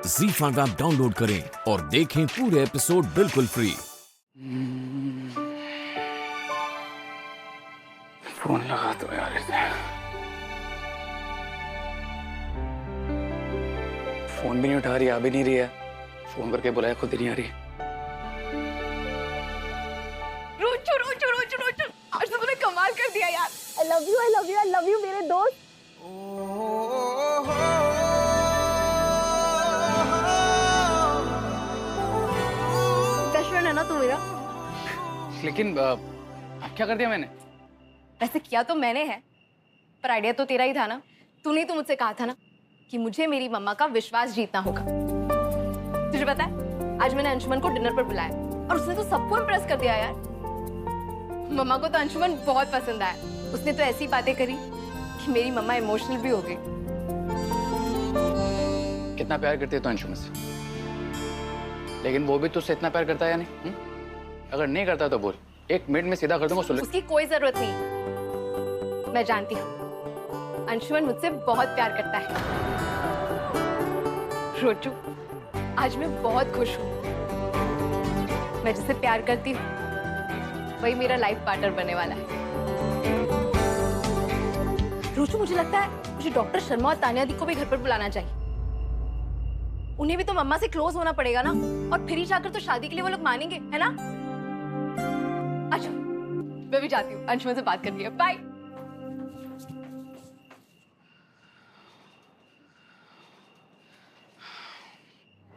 ZEE5 app download करें और देखें पूरे एपिसोड बिल्कुल फ्री। फोन लगा दो यार इसे। फोन भी नहीं उठा रही, आ भी नहीं रही है। फोन करके बुलाया, खुद ही नहीं आ रही। रोचू रोचू रोचू रोचू, आज तो तूने कमाल कर दिया यार। I love you, I love you, I love you मेरे दोस्त। बेस्ट फ्रेंड है ना तू मेरा। लेकिन अब क्या कर दिया मैंने? ऐसे किया तो मैंने है, पर आइडिया तो तेरा ही था ना। तूने तो मुझसे कहा था ना कि मुझे मेरी मम्मा का विश्वास जीतना होगा। तुझे पता है, आज मैंने अंशुमन को डिनर पर बुलाया और उसने तो सबको इम्प्रेस कर दिया यार। मम्मा को तो अंशुमन बहुत पसंद आया। उसने तो ऐसी बातें करी कि मेरी मम्मा इमोशनल भी हो गई। कितना प्यार करती है तो अंशुमन से, लेकिन वो भी तुझसे इतना प्यार करता है या नहीं? अगर नहीं करता तो बोल, 1 मिनट में सीधा कर दूंगा। उसकी कोई जरूरत नहीं, मैं जानती हूँ। अंशुमन मुझसे बहुत प्यार करता है। रोचू, आज मैं बहुत खुश हूँ। मैं जिसे प्यार करती हूँ वही मेरा लाइफ पार्टनर बनने वाला है। रोचू, मुझे लगता है मुझे डॉक्टर शर्मा और तान्या दी को भी घर पर बुलाना चाहिए। उन्हें भी तो मम्मा से क्लोज होना पड़ेगा ना, और फिर ही जाकर तो शादी के लिए वो लोग मानेंगे, है ना? अच्छा, मैं भी जाती हूँ, अंशुमन से बात करनी है। बाय।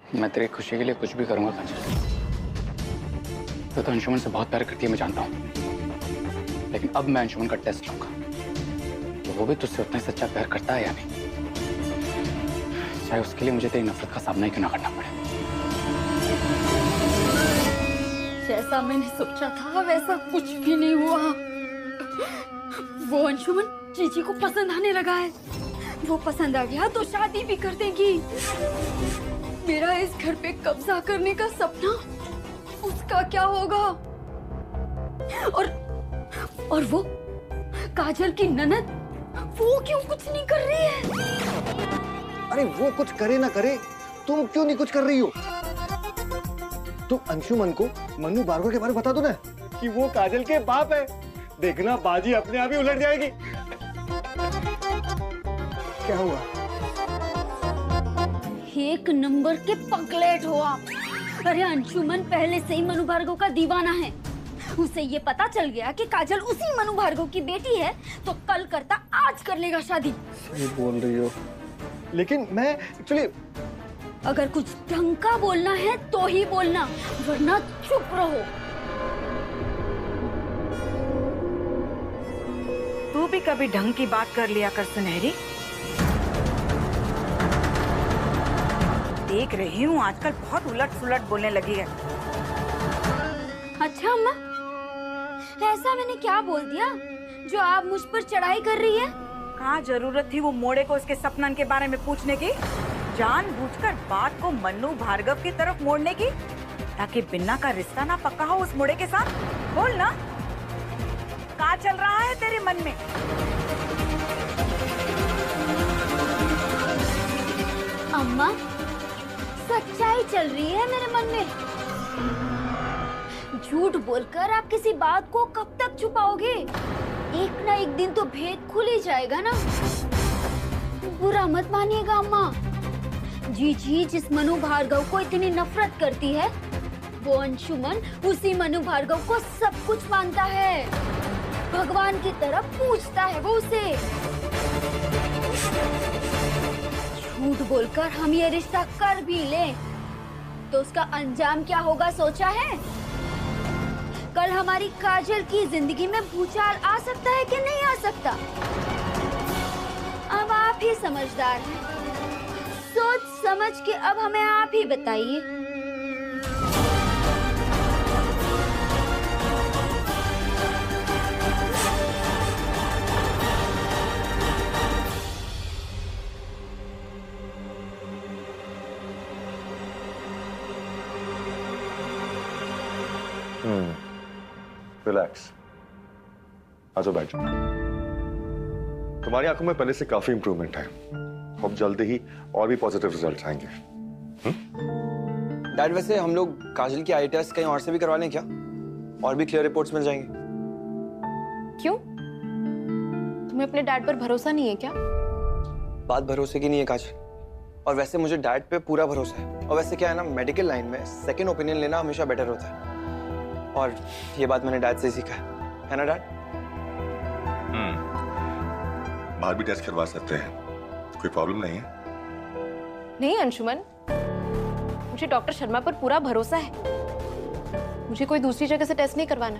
मैं तेरी खुशी के लिए कुछ भी करूंगा काजल। तो अंशुमन से बहुत प्यार करती है, मैं जानता हूँ। लेकिन अब मैं अंशुमन का टेस्ट लूंगा, तो वो भी तुझसे उतना ही सच्चा प्यार करता है या नहीं, चाहे उसके लिए मुझे तेरी नफरत का सामना ही क्यों ना करना पड़े। जैसा मैंने सोचा था वैसा कुछ भी नहीं हुआ। वो अंशुमन जीजी को पसंद आने लगा है। वो पसंद आ गया तो शादी भी कर देगी। मेरा इस घर पे कब्जा करने का सपना, उसका क्या होगा? और वो काजल की ननद, वो क्यों कुछ नहीं कर रही है? अरे वो कुछ करे ना करे, तुम क्यों नहीं कुछ कर रही हो? तुम अंशुमन को मनु भार्गव के बारे में बता दो ना कि वो काजल के बाप है। देखना बाजी अपने आप ही उलट जाएगी। क्या हुआ? एक नंबर के पगलेट हो आप। अरे अंशुमन पहले से ही मनु भार्गव का दीवाना है। उसे ये पता चल गया कि काजल उसी मनु भार्गव की बेटी है, तो कल करता आज कर लेगा शादी। सही बोल रही हो, लेकिन मैं एक्चुअली अगर कुछ ढंग का बोलना है तो ही बोलना, वरना चुप रहो। तू भी कभी ढंग की बात कर लिया कर सुनहरी। देख रही हूँ आजकल बहुत उलट सुलट बोलने लगी है। अच्छा अम्मा, ऐसा मैंने क्या बोल दिया जो आप मुझ पर चढ़ाई कर रही है? कहाँ जरूरत थी वो मोड़े को उसके सपनन के बारे में पूछने की? जानबूझकर बात को मन्नू भार्गव की तरफ मोड़ने की, ताकि बिन्ना का रिश्ता ना पक्का हो उस मोड़े के साथ। बोल ना, क्या चल रहा है तेरे मन में? अम्मा, सच्चाई चल रही है मेरे मन में। झूठ बोलकर आप किसी बात को कब तक छुपाओगे? एक ना एक दिन तो भेद खुल ही जाएगा ना। बुरा मत मानिएगा अम्मा। जी जिस मनु भार्गव को इतनी नफरत करती है, वो अंशुमन उसी मनु भार्गव को सब कुछ मानता है। भगवान की तरह पूजता है वो उसे। झूठ बोलकर हम ये रिश्ता कर भी लें तो उसका अंजाम क्या होगा सोचा है? कल हमारी काजल की जिंदगी में भूचाल आ सकता है कि नहीं आ सकता? अब आप ही समझदार हैं, सोच समझ के अब हमें आप ही बताइए। रिलैक्स, आ जाओ, बैठ जाओ। तुम्हारी आंखों में पहले से काफी इंप्रूवमेंट है। अब जल्दी ही और भी पॉजिटिव रिजल्ट आएंगे। डैड वैसे हम लोग काजल की आई टेस्ट कहीं और से भी करवा लें क्या? और भी क्लियर रिपोर्ट्स मिल जाएंगे। क्यों? तुम्हें अपने डैड पर भरोसा नहीं है क्या? बात भरोसे की नहीं है काजल, और वैसे मुझे डैड पे पूरा भरोसा है। और वैसे क्या है ना, मेडिकल लाइन में सेकंड ओपिनियन लेना हमेशा बेटर होता है, और ये बात मैंने डैड से सीखा है ना डैड? बाहर भी टेस्ट करवा सकते हैं, कोई प्रॉब्लम नहीं है। नहीं अंशुमन, मुझे डॉक्टर शर्मा पर पूरा भरोसा है। मुझे कोई दूसरी जगह से टेस्ट नहीं करवाना।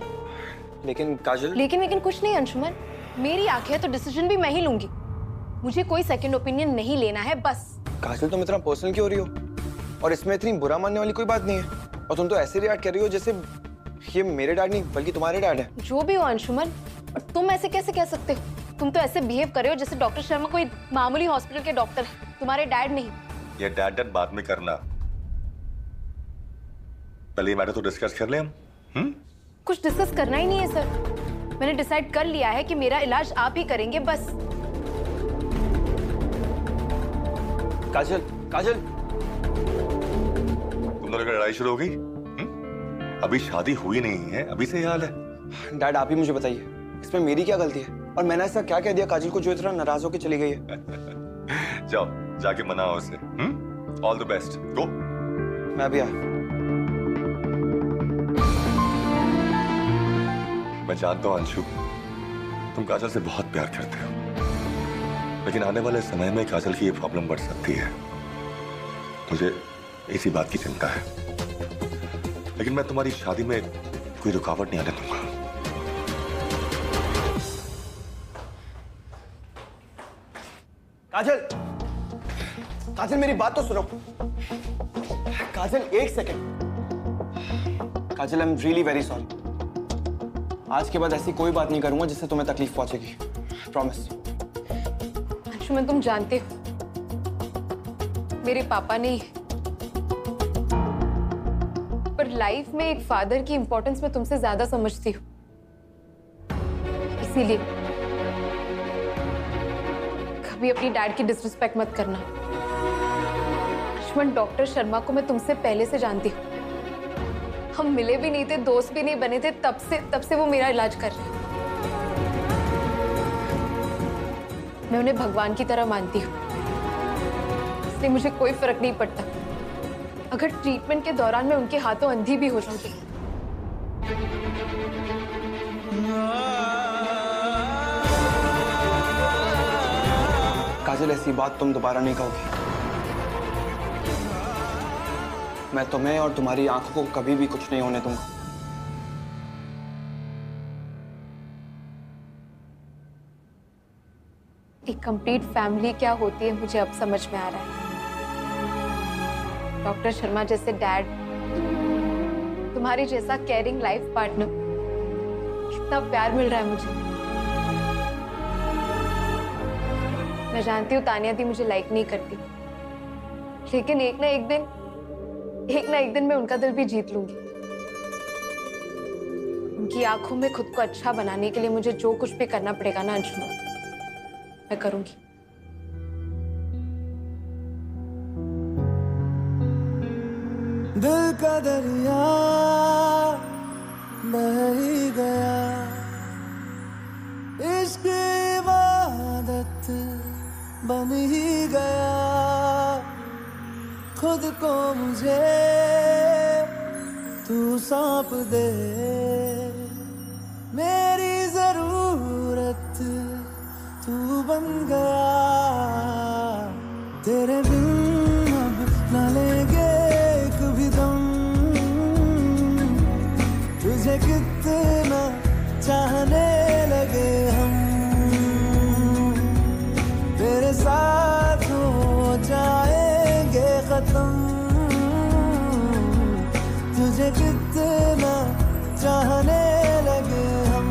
लेकिन काजल, लेकिन कुछ नहीं अंशुमन, मेरी आंखें हैं तो डिसीजन भी मैं ही लूंगी। मुझे कोई सेकंड ओपिनियन नहीं लेना है बस। काजल तुम इतना पर्सनल क्यों हो रही हो? और इसमें इतनी बुरा मानने वाली कोई बात नहीं है। और तुम तो ऐसे रिएक्ट कर रही हो जैसे ये मेरे डैड नहीं बल्कि तुम्हारे डैड है। जो भी हो अंशुमन, और तुम ऐसे कैसे कह सकते हो? तुम तो ऐसे बिहेव कर रहे हो जैसे डॉक्टर शर्मा कोई मामूली हॉस्पिटल के डॉक्टर है, तुम्हारे डैड नहीं। ये डैड बाद में करना, पहले ये मैटर तो डिस्कस कर ले हम। कुछ डिस्कस करना ही नहीं है सर। मैंने डिसाइड कर लिया है कि मेरा इलाज आप ही करेंगे बस। काजल, काजल, तुम दोनों की लड़ाई शुरू हो गई? अभी शादी हुई नहीं है, अभी से ये हाल है। डैड आप ही मुझे बताइए, इसमें मेरी क्या गलती है? और मैंने ऐसा क्या कह दिया काजल को जो इतना नाराज होकर चली गई है? जाओ जाके मनाओ उसे। ऑल द बेस्ट, गो। मैं भी आया। मैं जानता हूं अंशु, तुम काजल से बहुत प्यार करते हो, लेकिन आने वाले समय में काजल की ये प्रॉब्लम बढ़ सकती है। मुझे इसी बात की चिंता है, लेकिन मैं तुम्हारी शादी में कोई रुकावट नहीं आने दूंगा। काजल, काजल मेरी बात तो सुनो। काजल एक second. Kajal I am really very sorry. आज के बाद ऐसी कोई बात नहीं करूंगा जिससे तुम्हें तकलीफ पहुंचेगी, प्रॉमिस। अंशुमन तुम जानते हो मेरे पापा नहीं है, पर लाइफ में एक फादर की इंपॉर्टेंस मैं तुमसे ज्यादा समझती हूँ। इसीलिए कभी अपनी डैड की डिसरिस्पेक्ट मत करना। अंशुमन, डॉक्टर शर्मा को मैं तुमसे पहले से जानती हूँ। हम मिले भी नहीं थे, दोस्त भी नहीं बने थे, तब से वो मेरा इलाज कर रहे हैं। मैं उन्हें भगवान की तरह मानती हूँ, इसलिए मुझे कोई फर्क नहीं पड़ता अगर ट्रीटमेंट के दौरान मैं उनके हाथों अंधी भी हो जाऊंगी। काजल ऐसी बात तुम दोबारा नहीं कहोगी। मैं तुम्हें और तुम्हारी आंखों को कभी भी कुछ नहीं होने दूंगा। एक कंप्लीट फैमिली क्या होती है मुझे अब समझ में आ रहा है। डॉक्टर शर्मा जैसे डैड, तुम्हारे जैसा केयरिंग लाइफ पार्टनर, कितना प्यार मिल रहा है मुझे। मैं जानती हूँ तानिया दी मुझे लाइक नहीं करती, लेकिन एक ना एक दिन मैं उनका दिल भी जीत लूंगी। उनकी आंखों में खुद को अच्छा बनाने के लिए मुझे जो कुछ भी करना पड़ेगा ना अंशुमन, मैं करूंगी। दिल का दरिया बह ही गया, इश्क इबादत बन ही गया। खुद को मुझे तू सौंप दे, मेरी जरूरत तू बन गया। तेरे बिन अब न लेंगे कभी दम, तुझे कितना चाहने लगे हम। तेरे साथ हो जाएंगे खत्म, तुझे कितना चाहने लगे हम।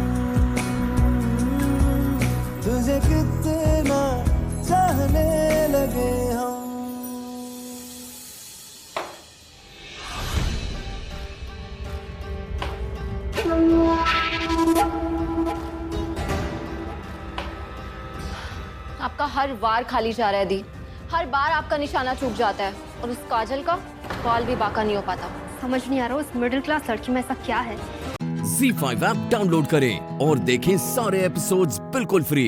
तुझे कितना चाहने लगे हम। आपका हर वार खाली जा रहा है दी, हर बार आपका निशाना चूक जाता है। और उस काजल का बाल भी बाका नहीं हो पाता। समझ नहीं आ रहा उस मिडिल क्लास लड़की में ऐसा क्या है। ZEE5 ऐप डाउनलोड करें और देखें सारे एपिसोड्स बिल्कुल फ्री।